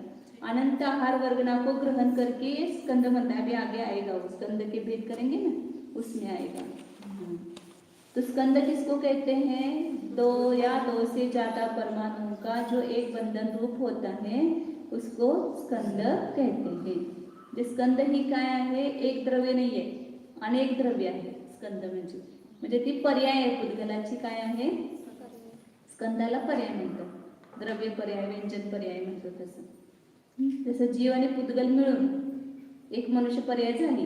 अनंत आहार वर्गना को ग्रहण करके स्कंद बनता है। अभी आगे आएगा वो स्कंद के भेद करेंगे ना, उसमें आएगा। तो स्कंद किसको कहते हैं? दो या दो से ज्यादा परमाणुओं का जो एक बंधन रूप होता है उसको स्कंद कहते हैं। जे स्कंद ही काय आहे? एक द्रव्य नाही आहे, अनेक द्रव्य आहे स्कंद म्हणजे ती पर्याय आहे पुद्गलाची। काय आहे? स्कंदाला पर्याय म्हणतात, द्रव्य पर्याय व्यंजन पर्याय म्हणतो तसं। जसं जीव आणि पुद्गल मिळून एक मनुष्य पर्याय झाली,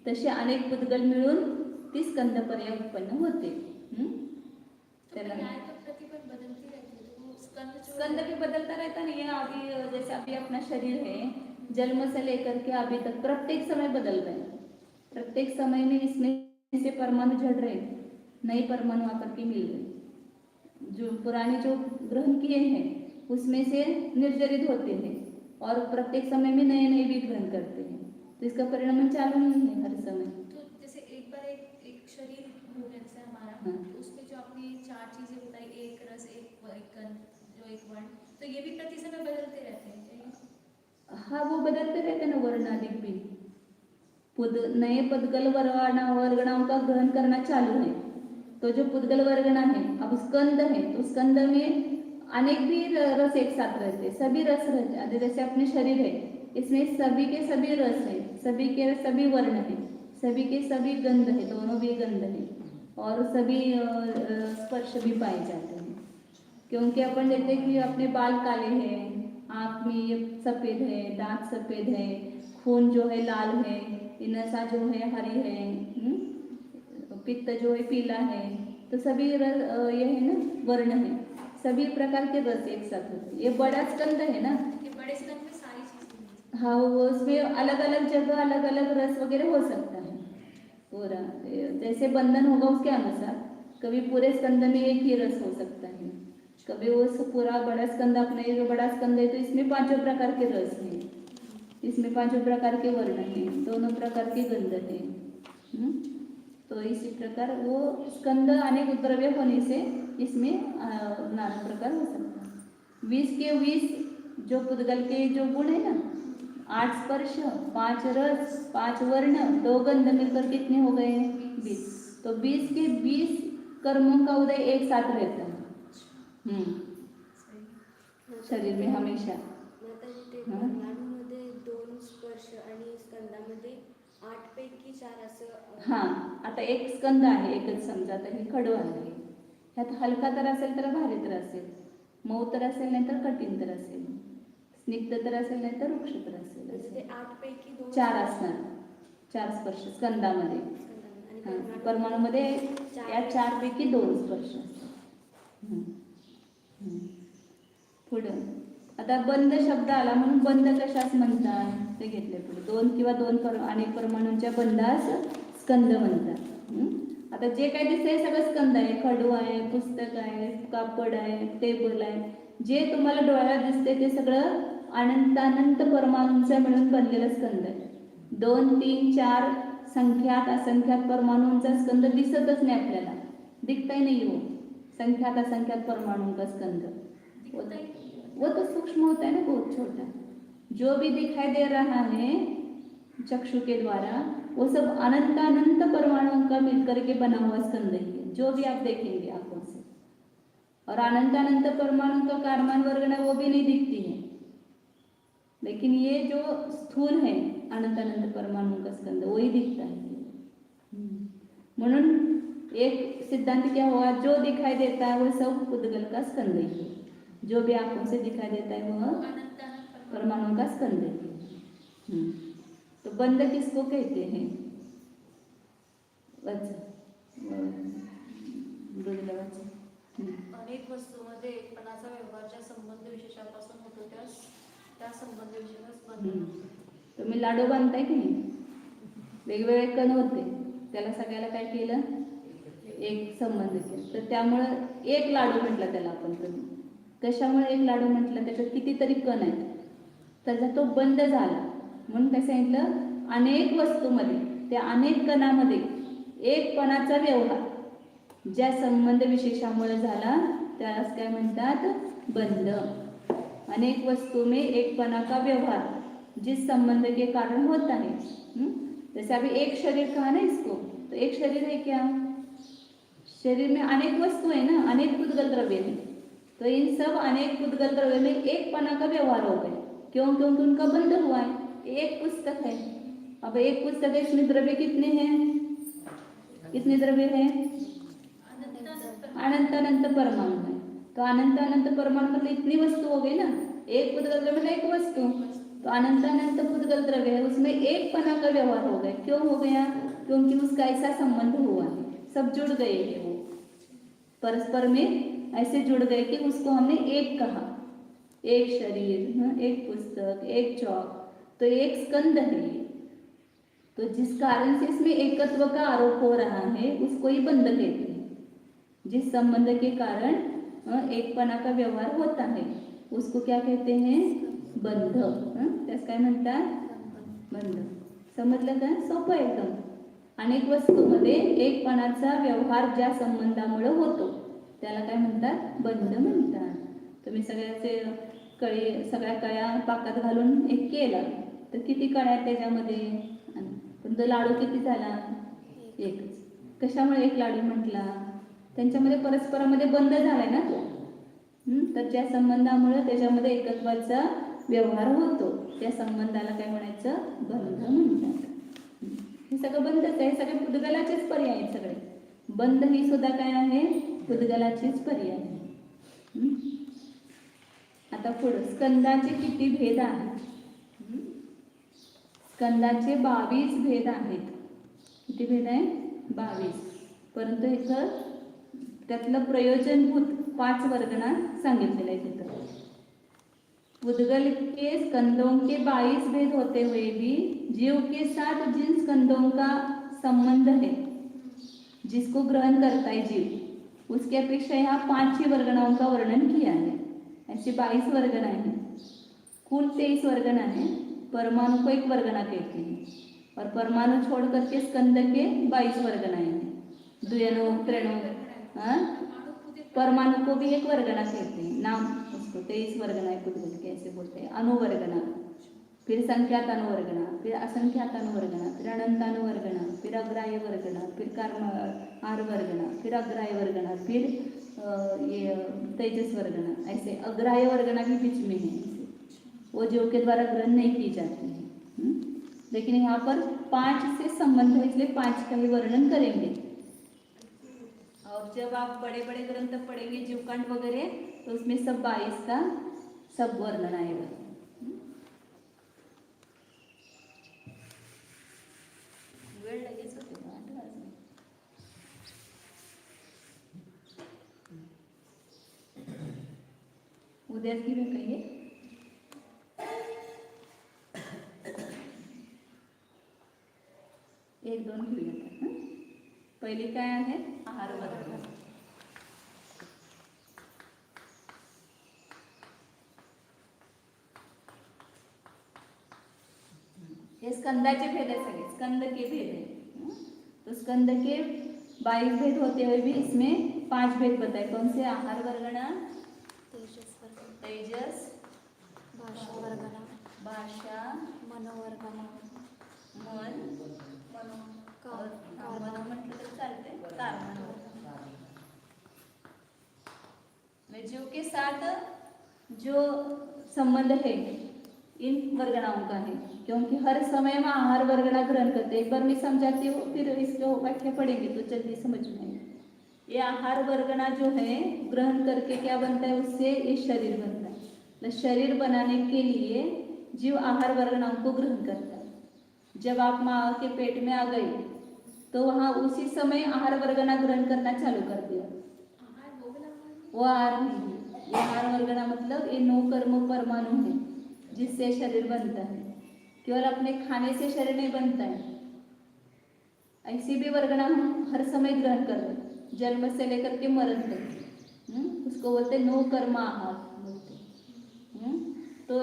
तसे अनेक पुद्गल मिळून ती स्कंद पर्याय उत्पन्न होते। त्याला पर्याय तो प्रतिपल बदलती रहती है, तो वो स्कंद जो स्कंद भी बदलता रहता नहीं है। अभी जैसे अभी अपना शरीर है, जन्म से लेकर के अभी तक प्रत्येक समय बदल रहे हैं, प्रत्येक समय में इसमें से परमाणु झड़ रहे, नए परमाणु आकर के मिल रहे, जो पुराने जो ग्रहण किए हैं उसमें से निर्जरित होते हैं और प्रत्येक समय में नए नए भी ग्रहण करते हैं। तो इसका परिणाम चालू नहीं है हर समय। तो जैसे एक बार एक शरीर हो गया जैसे हमारा, हाँ। तो उसमें जो आपने चार चीजें बताई, एक रस एक गंध जो एक वर्ण, तो ये भी प्रति समय बदलते रहते हैं क्या ये? हाँ वो बदलते रहते हैं ना, वर्णाधिक भी नए पुद्गल वर्गणाओं का ग्रहण करना चालू है। तो जो पुद्गल वर्गना है, अब स्कंद है तो स्कंद में अनेक भी रस एक साथ रहते हैं, सभी रस रहते हैं। जैसे अपने शरीर है, इसमें सभी के सभी रस है, सभी के सभी वर्ण है, सभी के सभी गंध है, दोनों भी गंध है और सभी स्पर्श भी पाए जाते हैं। क्योंकि अपन देखते हैं कि अपने बाल काले हैं, आँख में ये सफ़ेद है, दांत सफ़ेद है, खून जो है लाल है, नसा जो है हरी है, पित्त जो है पीला है, तो सभी ये है ना वर्ण है, सभी प्रकार के रस एक साथ होते हैं। ये बड़ा स्कंद है ना, ये बड़े स्कंद में सारी चीजें हाँ वो उसमें अलग अलग जगह अलग अलग रस वगैरह हो सकता है पूरा, जैसे बंधन होगा उसके अनुसार। कभी पूरे स्कंद में एक ही रस हो सकता है, कभी वो पूरा बड़ा स्कंद, अपना ये जो बड़ा स्कंद है तो इसमें पांचों प्रकार के रस हैं, इसमें पांचों प्रकार के वर्ण हैं, दोनों प्रकार के गंध हैं। तो इसी प्रकार वो स्कंद अनेक द्रव्य होने से इसमें नाना प्रकार हो सकता है। 20 के 20 जो पुद्गल के जो गुण है ना, 8 स्पर्श, 5 रस, 5 वर्ण, 2 गंध मिलकर कितने हो गए? 20। तो 20 के 20 कर्मों का उदय एक साथ रहता है शरीर में हमेशा। वर्णाणूमध्ये 2 स्पर्श आणि स्कंदामध्ये 8 पैकी 4 असं। हां आता एक स्कंद आहे, एकच समजा, आता हे खडू आहे, ह्यात हलका तर असेल तर भारी तर असेल, मऊ तर असेल नाही तर कठीण तर असेल, स्निग्ध तर असेल नाही तर रुक्ष तर असेल, ते 8 पैकी 2 4 असणार, 4 स्पर्श स्कंदामध्ये। हां परमाणूमध्ये या 4 पैकी 2 स्पर्श असतात। पुढं आता बंध शब्द आला म्हणून बंध कशास म्हणतात ते घेतले पुढे। 2 किंवा 2 अनेक परमाणूंच्या बंधास स्कंद म्हणतात। आता जे काय दिसतंय सगळं स्कंद आहे, खडू आहे, पुस्तक आहे, कापड आहे, टेबल आहे, जे तुम्हाला डोळ्याला दिसते ते सगळं अनंत परमाणूंचा मिळून बनलेलं स्कंद आहे। 2, 3, 4 संख्यात असंख्यात परमाणूंचा स्कंद दिसतच नाही आपल्याला, दिखता ही नहीं हो संख्यात असंख्यात परमाणुओं का स्कंद। वो तो सूक्ष्म होता है ना, बहुत छोटा, जो भी दिखाई दे रहा है चक्षु के द्वारा वो सब अनंत परमाणुओं का मिलकर के बना हुआ स्कंद ही है, जो भी आप देखेंगे आंखों से। और अनंत परमाणु का कारमान वर्गना वो भी नहीं दिखती है, लेकिन ये जो स्थूल है अनंत परमाणु का स्कंद वही दिखता है। म्हणून एक सिद्धांत क्या हुआ, जो दिखाई देता है वो सब पुद्गल का स्कंद ही है। जो भी आंखों से दिखाई देता है वह अनंत अनंत परमाणु का स्कंद है। तो बंध किसको कहते हैं? अनेक वस्तूंमध्ये एकपणाचा व्यवहार ज्या संबंध विशेषापासून होतो त्या संबंध विशेषास बंधन. तुम्ही लाडू बांधताय की नाही? वेगवेगळे कण होते, त्याला सगळ्याला काय केलं? एक संबंध केला. तर त्यामुळं एक लाडू म्हटलं त्याला आपण. कशामुळे एक लाडू म्हटलं? त्याच्यात कितीतरी कण आहेत, त्याचा तो बंद झाला म्हणून काय सांगितलं? अनेक वस्तूमध्ये, त्या अनेक कणामध्ये एकपणाचा व्यवहार ज्या संबंध विशेषामुळे झाला त्यालाच काय म्हणतात? बंध. अनेक वस्तु में एकपणा का व्यवहार जिस संबंध के कारण होता है। जैसे अभी एक शरीर कहा ना इसको, तो एक शरीर है क्या? शरीर में अनेक वस्तु है ना, अनेक पुद्गल द्रव्य है, तो इन सब अनेक पुद्गल द्रव्य में एकपणा का व्यवहार हो गया। क्यों? क्योंकि उनका बंध हुआ है। एक पुस्तक है, अब एक पुस्तक है, इसमें द्रव्य कितने हैं? कितने द्रव्य हैं? अनंत अनंत परमाणु है। तो अनंत अनंत परमाणु मतलब इतनी वस्तु हो गई ना, एक पुद्गल द्रव्य मतलब एक वस्तु, तो अनंत अनंत पुद्गल द्रव्य है, उसमें एकपणा का व्यवहार हो गया। क्यों हो गया? क्योंकि उसका ऐसा संबंध हुआ है, सब जुड़ गए हैं, वो परस्पर में ऐसे जुड़ गए कि उसको हमने एक कहा। एक शरीर, एक पुस्तक, एक चौक, तो एक स्कंद है ये। तो जिस कारण से इसमें एकत्व का आरोप हो रहा है उसको ही बंध कहते हैं। जिस संबंध के कारण एकपणा का व्यवहार होता है उसको क्या कहते हैं? बंध. त्यास काय म्हणतात? बंध. समजलं का? सोपं एकदम. अनेक वस्तूमध्ये एकपणाचा व्यवहार ज्या संबंधामुळे होतो त्याला काय म्हणतात? बंध म्हणतात. तुम्ही सगळ्याचे सगळ्या कळ्या पाकात घालून एक केला तर किती कळ्या त्याच्यामध्ये? पण तो लाडू किती झाला? एकच. कशामुळे एक लाडू म्हटला? त्यांच्यामध्ये परस्परामध्ये बंध झालाय ना तो. तर ज्या संबंधामुळे त्याच्यामध्ये एकत्वाचा व्यवहार होतो त्या संबंधाला काय म्हणायचं? बंध म्हणतात. हे सगळं बंधच आहे, सगळे पुद्गलाचेच पर्याय आहेत सगळे. बंध ही सुद्धा काय आहे? पुद्गलाचेच पर्याय आहे. आता पुढे स्कंदाचे किती भेद आहेत? स्कंदाचे 22 भेद आहेत. किती भेद आहे? 22. परंतु इथं त्यातलं प्रयोजनभूत 5 वर्गना सांगितलेलं आहे तिथं. पुद्गल के स्कंदों के 22 भेद होते हुए भी जीव के साथ जिन स्कंदों का संबंध है, जिसको ग्रहण करता है जीव, उसके अपेक्षा यहाँ 5 ही वर्गनाओं का वर्णन किया है। ऐसे 22 वर्गना है, कुल 23 वर्गना है। परमाणु को एक वर्गना कहते हैं और परमाणु छोड़ करके स्कंद के 22 वर्गनाएं हैं। द्विअणु, त्रिअणु, परमाणु को भी एक वर्गना कहते हैं, नाम उसको 23 वर्गना पुद्गल के ऐसे बोलते हैं। अनुवर्गना, फिर संख्यात अनुवर्गना, फिर असंख्यात अनुवर्गना, फिर अनंत अनुवर्गना, फिर अग्राह्य वर्गना, फिर आर वर्गना, फिर अग्राह्य वर्गना, फिर ये तेजस वर्गना। ऐसे अग्राह्य वर्गना भी बीच में है, वो जीव के द्वारा ग्रहण नहीं की जाती है। लेकिन यहाँ पर 5 से संबंध है, इसलिए 5 का ही वर्णन करेंगे। और जब आप बड़े बड़े ग्रंथ पढ़ेंगे जीवकांड वगैरह, तो उसमें सब 22 का सब वर्णन आएगा। वेळ लगेच होते, 8 वाजले. उद्याच घेऊया काही 1-2 घेऊया. पहिली काय आहे? आहार वर्ग. ये स्कंदाचे भेद है, सगे स्कंद के भेद है। तो स्कंद के 22 भेद होते हुए भी इसमें 5 भेद बताए। कौन से? आहार वर्गना, तेजस वर्गना, तेजस, भाषा वर्गना, भाषा, मनोवर्गना, मन, मन म्हटलं तर चालते, कारण। जीव के साथ जो संबंध है इन वर्गनाओं का है, क्योंकि हर समय में आहार वर्गना ग्रहण करते। एक बार मैं समझाती हूँ, फिर इसको व्याख्या पढ़ेंगे तो जल्दी समझ में आएगी। ये आहार वर्गना जो है ग्रहण करके क्या बनता है, उससे ये शरीर बनता है। तो शरीर बनाने के लिए जीव आहार वर्गनाओं को ग्रहण करता है। जब आप माँ के पेट में आ गए तो वहाँ उसी समय आहार वर्गना ग्रहण करना चालू कर दिया। आहार भोगला म्हणजे? वो आहार नहीं है, ये आहार वर्गना मतलब ये 9 कर्म परमाणु है जिससे शरीर बनता है। केवल अपने खाने से शरीर नहीं बनता है, ऐसी भी वर्गना हम हर समय ग्रहण कर रहे हैं, जन्म से लेकर के मरण तक। उसको बोलते 9 कर्म आहार बोलते। तो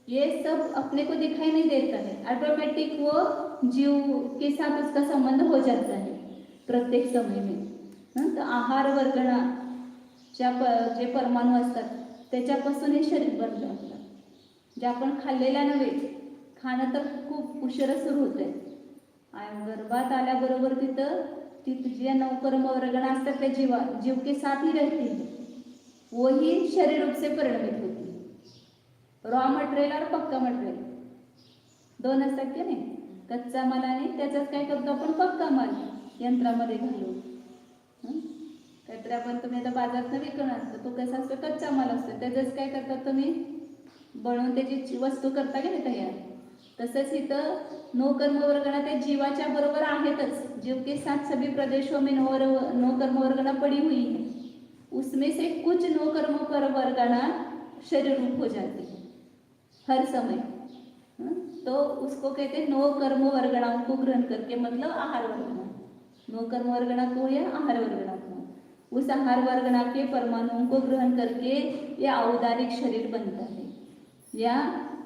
ये सब अपने को दिखाई नहीं देता है, ऑटोमेटिक वो जीव के साथ उसका संबंध हो जाता है प्रत्येक समय में। तर आहार वर्गना जे परमाणू असतात त्याच्यापासून हे शरीर बनलं आपलं। जे आपण खाल्लेल्या नव्हे, खाणं तर खूप उशिरा सुरू होतंय। गर्भात आल्याबरोबर तिथं जे 9 कर्म वर्गना असतात त्या जीव के साथ ही रहती है, वही शरीर रूप से परिणमित होती है। रॉ मटेरियल और पक्का मटेरियल दोन असतात की नाही, कच्चा माल आणि त्याचाच काय करतो आपण पक्का माल यंत्रामध्ये घालून। काहीतरी आपण तुम्ही आता बाजारात विकून आणतो, तो कसा असतो, कच्चा माल असतो, त्याचंच काय करतात तुम्ही बनवून त्याची वस्तू करता की नाही तयार। तसंच इथं 9 कर्म वर्गना त्या जीवाच्या बरोबर आहेतच। जीव के साथ सभी प्रदेशों में 9 कर्म वर्गना पड़ी हुई है, उसमें से कुछ 9 कर्म वर्गना शरीर रूप हो जाती है हर समय। तो उसको कहते हैं 9 कर्म वर्गणाओं को ग्रहण करके, मतलब आहार वर्गना। 9 कर्म वर्गना को या आहार वर्गना को, उस आहार वर्गना के परमाणुओं को ग्रहण करके ये औदारिक शरीर बनता है, या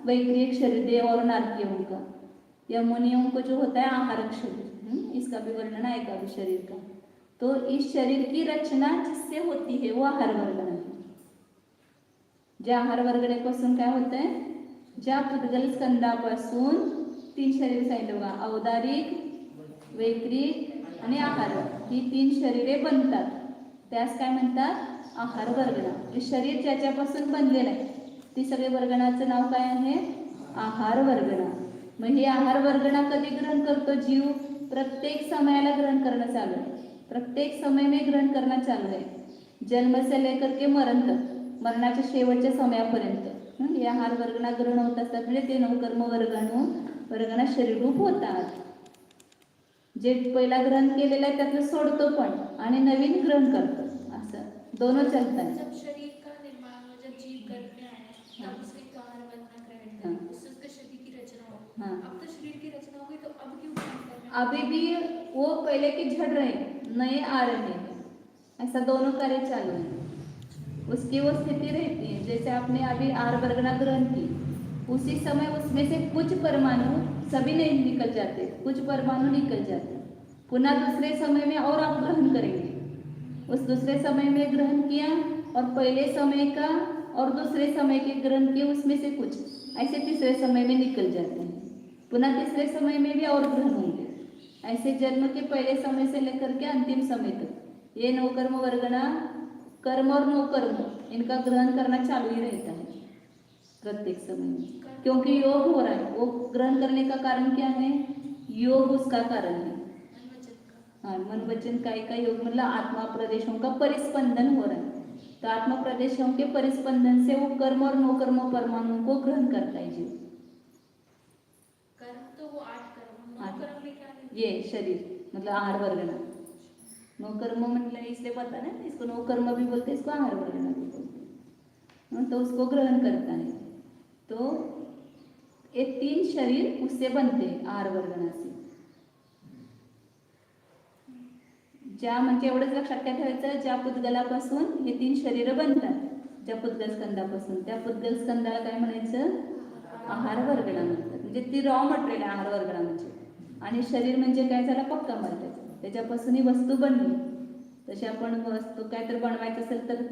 वैक्रिक शरीर देव और नारकियों का, या मुनियों को जो होता है आहारक शरीर। इसका भी वर्णन आएगा अभी शरीर का। तो इस शरीर की रचना जिससे होती है वो आहार वर्गना है। ज्या आहार वर्गनेपासून काय होत आहे, ज्या पुद्गल स्कंदापासून 3 शरीर सांगितलं बघा, औदारिक, वैक्रिक आणि आहार, ही 3 शरीरे बनतात, त्यास काय म्हणतात, आहार वर्गना। हे शरीर ज्याच्यापासून बनलेलं आहे ती सगळे वर्गणाचं नाव काय आहे, आहार वर्गना। मग हे आहार वर्गना कधी ग्रहण करतो जीव, प्रत्येक समयाला ग्रहण करणं चालू आहे, प्रत्येक समय में ग्रहण करणं चालू आहे, जन्म से लेकर के मरण तक, मरणाच्या शेवटच्या समयापर्यंत हे आहार वर्गना ग्रहण होत असतात। म्हणजे ते 9 कर्म वर्गना शरीर रूप होतात। जे पहिला ग्रहण केलेलं आहे त्यातलं सोडतो पण आणि नवीन ग्रहण करतो, असं दोनों चलतात। जब शरीर का निर्माण हो, जब जीव गर्भ में आया तब उसके आहार वर्गना ग्रहण हाँ। करें, उससे उसके शरीर की रचना हो। हाँ। अब तो शरीर की रचना हो गई, तो अब क्यों ग्रहण कर रहे हैं? अभी भी वो पहले के झड़ रहे, नए आ रहे हैं, ऐसा दोनों कार्य चालू है। उसकी वो स्थिति रहती है, जैसे आपने अभी आहार वर्गना ग्रहण की, उसी समय उसमें से कुछ परमाणु, सभी नहीं निकल जाते, कुछ परमाणु निकल जाते, पुनः दूसरे समय में और आप ग्रहण करेंगे। उस दूसरे समय में ग्रहण किया और पहले समय का और दूसरे समय के ग्रहण किए, उसमें से कुछ ऐसे तीसरे समय में निकल जाते हैं, पुनः तीसरे समय में भी और ग्रहण होंगे। ऐसे जन्म के पहले समय से लेकर के अंतिम समय तक ये 9 कर्म वर्गना, कर्म और 9 कर्म, इनका ग्रहण करना चालू ही रहता है प्रत्येक समय में, क्योंकि योग हो रहा है। वो ग्रहण करने का कारण क्या है, योग उसका कारण है। हाँ, मन वचन काय का योग मतलब आत्मा प्रदेशों का परिस्पंदन हो रहा है, तो आत्मा प्रदेशों के परिस्पंदन से वो कर्म और 9 कर्म परमाणुओं को ग्रहण करता है जीव। कर्म तो वो 8 कर्म, 9 कर्म में क्या है? ये शरीर मतलब आहार वर्गना। 9 कर्म मतलब इसलिए पता ना, इसको 9 कर्म भी बोलते हैं, इसको आहार वर्गना भी बोलते हैं। तो उसको ग्रहण करता है। तो ये 3 शरीर उससे बनते हैं आहार वर्गना से। ज्या म्हणजे एवढंच लक्षात काय ठेवायचं, ज्या पुद्गलापासून हे 3 शरीर बनतात, ज्या पुद्गल स्कंदापासून, त्या पुद्गल स्कंदाला काय म्हणायचं, आहार वर्गना म्हणतात। म्हणजे ती रॉ मटेरियल आहार वर्गना म्हणजे, आणि शरीर म्हणजे काय झाला, पक्का माल त्याच्यापासून ही वस्तू बनली। तशी आपण वस्तू काय तर बनवायचं असेल तर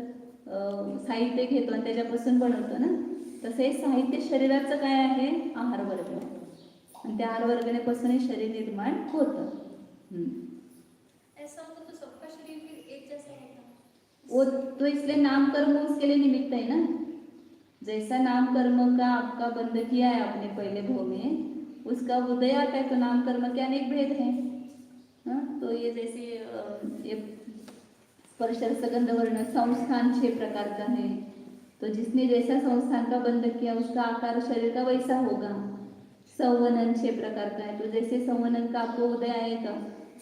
साहित्य घेतो आणि त्याच्यापासून बनवतो ना, तसं हे साहित्य शरीराचं काय आहे, आहार वर्गना, आणि त्या आहार वर्गनेपासून हे शरीर निर्माण होतं। ऐसा होता तो सबका शरीर फिर एक जैसा होता। वो तो इसलिए नाम कर्म उसके लिए निमित्त है ना, जैसा नाम कर्म का आपका बंध किया है आपने पहले भव में, उसका उदय आता है, तो नाम कर्म के अनेक भेद हैं। तो ये जैसे ये स्पर्श रस गंध वर्ण संस्थान 6 प्रकार का है। तो जिसने जैसा संस्थान का बंध किया उसका आकार शरीर का वैसा होगा। संवनन 6 प्रकार का है, तो जैसे संवनन का आपको उदय आएगा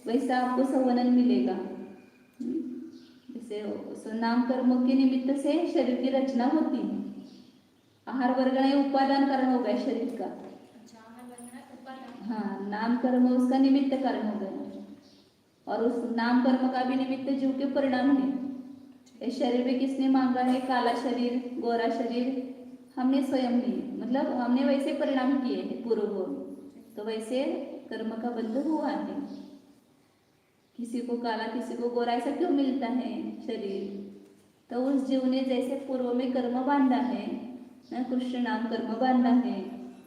वैसा आपको संवनन मिलेगा। जैसे नाम कर्म के निमित्त से शरीर की रचना होती है। आहार वर्ग नहीं उपादान कारण हो गया शरीर का। अच्छा, आहार बनना उपादान। हाँ, नाम कर्म उसका निमित्त कारण हो गया और उस नाम कर्म का भी निमित्त जीव के परिणाम है। इस शरीर में किसने मांगा है? काला शरीर, गोरा शरीर हमने स्वयं ही, मतलब हमने वैसे परिणाम किए हैं पूर्व, तो वैसे कर्म का बंध हुआ है। किसी को काला किसी को गोरा ऐसा क्यों मिलता है शरीर? तो उस जीव ने जैसे पूर्व में कर्म बांधा है ना, कृष्ण नाम कर्म बांधा है,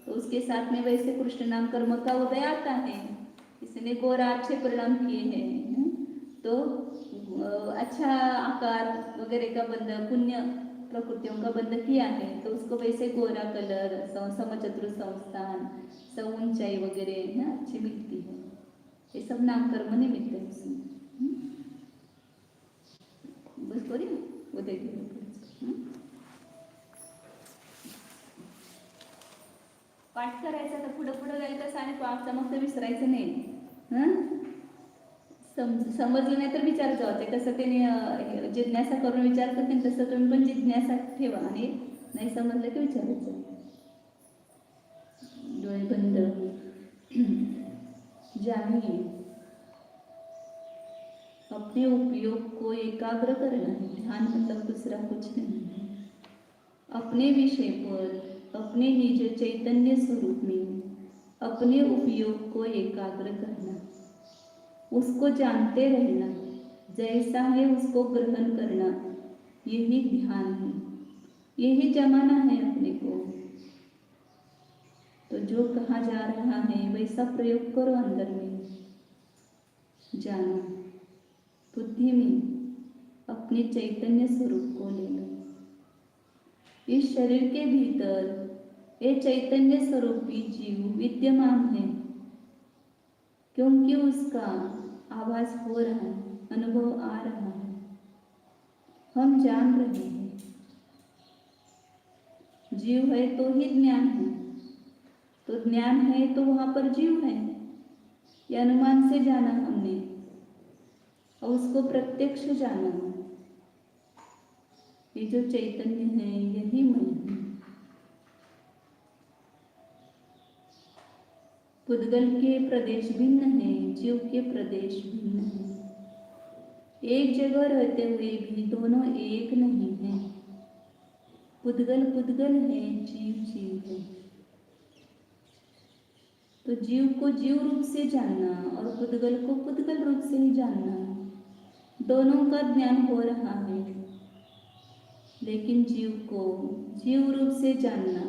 तो उसके साथ में वैसे कृष्ण नाम कर्म का उदय आता है। इसने गोरा अच्छे परिणाम किए हैं तो अच्छा आकार वगैरह का बंध, पुण्य प्रकृतियों का बंध किया है, तो उसको वैसे गोरा कलर, समचतुर संस्थान, ऊंचाई वगैरह ना अच्छी मिलती है। ये सब नाम कर्म निमित्त है उसमें। बस बरी उदय पाठ करायचा तर पुढं पुढं जाईल तसं आणि पाठचा मग तर विसरायचं नाही। समजलं नाही तर विचार जावते, कसं त्याने जिज्ञासा करून विचार करते तसं तुम्ही पण जिज्ञासा ठेवा आणि नाही समजलं की विचारायचं। डोळे बंद जानिए, अपने उपयोग को एकाग्र करना है। ध्यान मतलब दूसरा कुछ नहीं है। अपने विषय पर, अपने निज चैतन्य स्वरूप में अपने उपयोग को एकाग्र करना, उसको जानते रहना, जैसा है उसको ग्रहण करना, यही ध्यान है, यही जमाना है अपने को। तो जो कहा जा रहा है वैसा प्रयोग करो, अंदर में जानो, बुद्धि में अपने चैतन्य स्वरूप को ले लो। इस शरीर के भीतर ये चैतन्य स्वरूपी जीव विद्यमान है, क्योंकि उसका आभास हो रहा है, अनुभव आ रहा है, हम जान रहे हैं। जीव है तो ही ज्ञान है, तो ज्ञान है तो वहां पर जीव है, ये अनुमान से जाना हमने और उसको प्रत्यक्ष जाना। ये जो चैतन्य है यही मैं हूँ। पुद्गल के प्रदेश भिन्न है, जीव के प्रदेश भिन्न है। एक जगह रहते हुए भी दोनों एक नहीं है। पुद्गल पुद्गल है, जीव जीव है। तो जीव को जीव रूप से जानना और पुद्गल को पुद्गल रूप से ही जानना, दोनों का ज्ञान हो रहा है। लेकिन जीव को जीव रूप से जानना,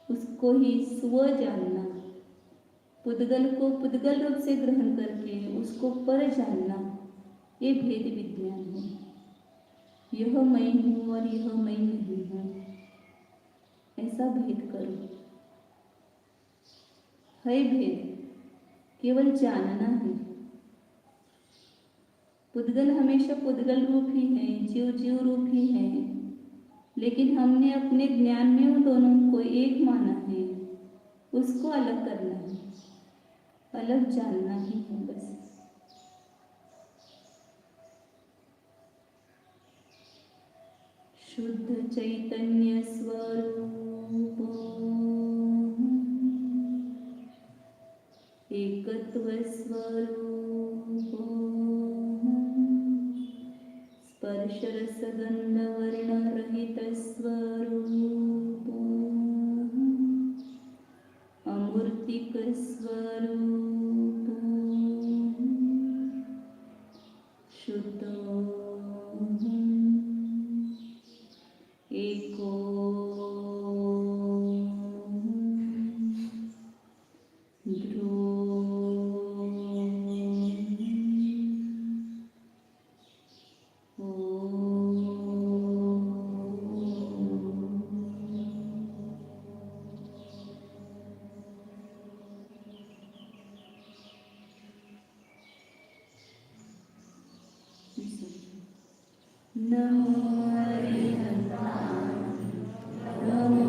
उसको ही स्व जानना, पुद्गल को पुद्गल रूप से ग्रहण करके उसको पर जानना, ये भेद विज्ञान है। यह मैं हूँ और यह मैं नहीं हूँ, ऐसा भेद करो। है भेद, केवल जानना है। पुद्गल हमेशा पुद्गल रूप ही है, जीव जीव रूप ही है, लेकिन हमने अपने ज्ञान में उन दोनों को एक माना है। उसको अलग करना है, अलग जानना ही है बस। शुद्ध चैतन्य स्वरूप एकत्व स्वरूप स्पर्श रस गंध वर्ण रहित स्वरूप अमूर्तिक स्वरूप शुद्ध एको नमो हरिहंताय नमो